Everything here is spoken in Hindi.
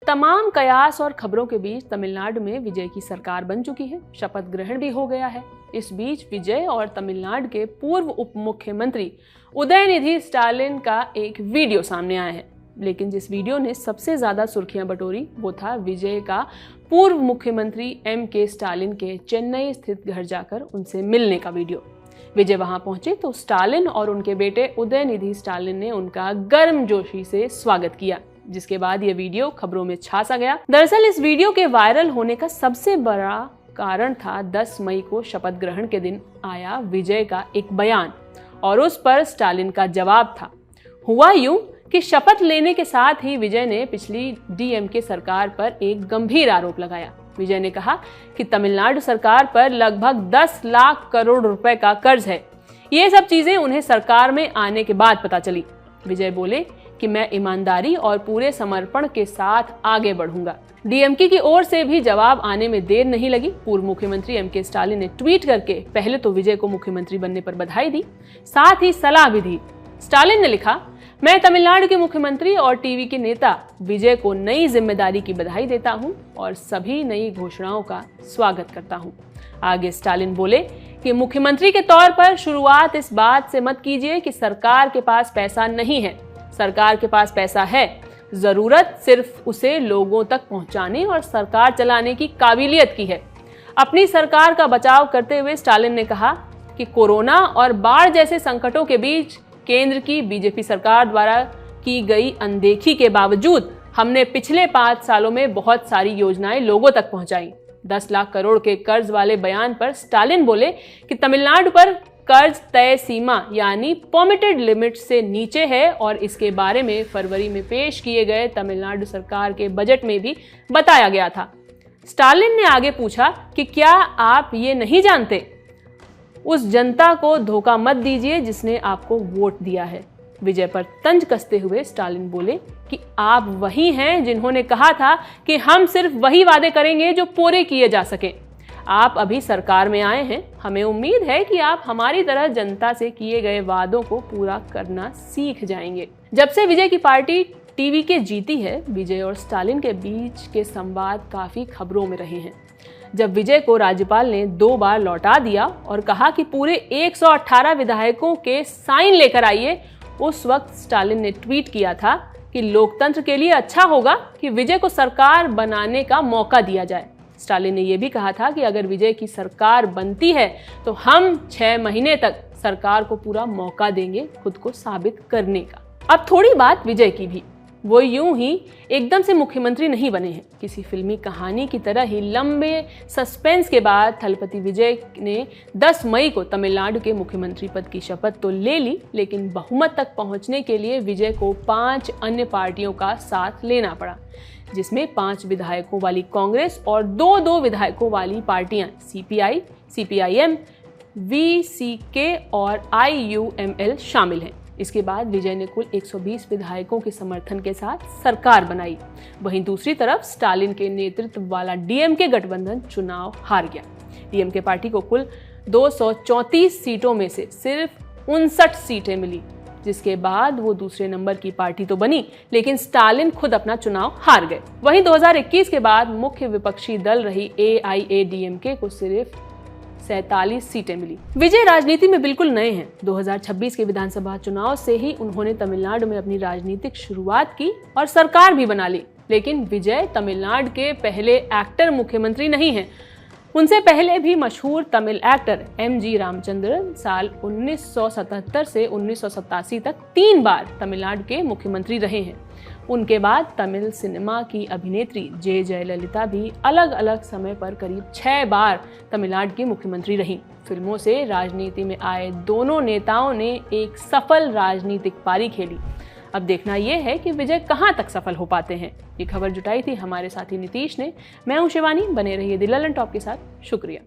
तमाम कयास और खबरों के बीच तमिलनाडु में विजय की सरकार बन चुकी है। शपथ ग्रहण भी हो गया है। इस बीच विजय और तमिलनाडु के पूर्व उप मुख्यमंत्री उदयनिधि स्टालिन का एक वीडियो सामने आया है। लेकिन जिस वीडियो ने सबसे ज्यादा सुर्खियां बटोरी वो था विजय का पूर्व मुख्यमंत्री M.K. स्टालिन के चेन्नई स्थित घर जाकर उनसे मिलने का वीडियो। विजय वहां पहुंचे तो स्टालिन और उनके बेटे उदयनिधि स्टालिन ने उनका गर्मजोशी से स्वागत किया, जिसके बाद यह वीडियो खबरों में छा सा गया। दरअसल इस वीडियो के वायरल होने का सबसे बड़ा कारण था 10 मई को शपथ ग्रहण के दिन आया विजय का एक बयान और उस पर स्टालिन का जवाब था। हुआ यूं कि शपथ लेने के साथ ही विजय ने पिछली DMK सरकार पर एक गंभीर आरोप लगाया। विजय ने कहा कि तमिलनाडु सरकार पर लगभग 10 लाख करोड़ रुपए का कर्ज है। ये सब चीजें उन्हें सरकार में आने के बाद पता चली। विजय बोले कि मैं ईमानदारी और पूरे समर्पण के साथ आगे बढ़ूंगा। DMK की ओर से भी जवाब आने में देर नहीं लगी। पूर्व मुख्यमंत्री M.K. स्टालिन ने ट्वीट करके पहले तो विजय को मुख्यमंत्री बनने पर बधाई दी, साथ ही सलाह भी दी। स्टालिन ने लिखा, मैं तमिलनाडु के मुख्यमंत्री और टीवी के नेता विजय को नई जिम्मेदारी की बधाई देता हूं और सभी नई घोषणाओं का स्वागत करता हूं। आगे स्टालिन बोले कि मुख्यमंत्री के तौर पर शुरुआत इस बात से मत कीजिए कि सरकार के पास पैसा नहीं है। सरकार के पास पैसा है, जरूरत सिर्फ उसे लोगों तक पहुंचाने और सरकार चलाने की काबिलियत की है। अपनी सरकार का बचाव करते हुए स्टालिन ने कहा कि कोरोना और बाढ़ जैसे संकटों के बीच केंद्र की बीजेपी सरकार द्वारा की गई अनदेखी के बावजूद हमने पिछले 5 सालों में बहुत सारी योजनाएं लोगों तक पहुंचाई। 10 लाख करोड़ के कर्ज वाले बयान पर स्टालिन बोले कि तमिलनाडु पर कर्ज तय सीमा यानी परमिटेड लिमिट से नीचे है और इसके बारे में फरवरी में पेश किए गए तमिलनाडु सरकार के बजट में भी बताया गया था। स्टालिन ने आगे पूछा कि क्या आप ये नहीं जानते, उस जनता को धोखा मत दीजिए जिसने आपको वोट दिया है। विजय पर तंज कसते हुए स्टालिन बोले कि आप वही हैं जिन्होंने कहा था कि हम सिर्फ वही वादे करेंगे जो पूरे किए जा सके। आप अभी सरकार में आए हैं, हमें उम्मीद है कि आप हमारी तरह जनता से किए गए वादों को पूरा करना सीख जाएंगे। जब से विजय की पार्टी टीवी के जीती है, विजय और स्टालिन के बीच के संवाद काफी खबरों में रहे हैं। जब विजय को राज्यपाल ने 2 बार लौटा दिया और कहा कि पूरे 118 विधायकों के साइन लेकर आइए, उस वक्त स्टालिन ने ट्वीट किया था कि लोकतंत्र के लिए अच्छा होगा कि विजय को सरकार बनाने का मौका दिया जाए। स्टालिन ने यह भी कहा था कि अगर विजय की सरकार बनती है तो हम 6 महीने तक सरकार को पूरा मौका देंगे खुद को साबित करने का। अब थोड़ी बात विजय की भी। वो यूं ही एकदम से मुख्यमंत्री नहीं बने हैं। किसी फिल्मी कहानी की तरह ही लंबे सस्पेंस के बाद थलपति विजय ने 10 मई को तमिलनाडु के मुख्यमंत्री पद की शपथ तो ले ली, लेकिन बहुमत तक पहुंचने के लिए विजय को 5 अन्य पार्टियों का साथ लेना पड़ा, जिसमें 5 विधायकों वाली कांग्रेस और 2 विधायकों वाली पार्टियां CPI, CPIM, VCK और IUML शामिल हैं। इसके बाद विजय ने कुल 120 विधायकों के समर्थन के साथ सरकार बनाई। वहीं दूसरी तरफ स्टालिन के नेतृत्व वाला DMK गठबंधन चुनाव हार गया। DMK पार्टी को कुल 234 सीटों में से सिर्फ 59 सीटें मिली, जिसके बाद वो दूसरे नंबर की पार्टी तो बनी, लेकिन स्टालिन खुद अपना चुनाव हार गए। वहीं 2021 के बाद मुख्य विपक्षी दल रही AIADMK को सिर्फ 47 सीटें मिली। विजय राजनीति में बिल्कुल नए हैं। 2026 के विधानसभा चुनाव से ही उन्होंने तमिलनाडु में अपनी राजनीतिक शुरुआत की और सरकार भी बना ली। लेकिन विजय तमिलनाडु के पहले एक्टर मुख्यमंत्री नहीं हैं। उनसे पहले भी मशहूर तमिल एक्टर MG रामचंद्रन साल 1977 से 1987 तक 3 बार तमिलनाडु के मुख्यमंत्री रहे हैं। उनके बाद तमिल सिनेमा की अभिनेत्री J. जयललिता भी अलग अलग समय पर करीब 6 बार तमिलनाडु की मुख्यमंत्री रहीं। फिल्मों से राजनीति में आए दोनों नेताओं ने एक सफल राजनीतिक पारी खेली। अब देखना यह है कि विजय कहां तक सफल हो पाते हैं। ये खबर जुटाई थी हमारे साथी नीतीश ने। मैं हूं शिवानी। बने रहिए द ललन टॉप के साथ। शुक्रिया।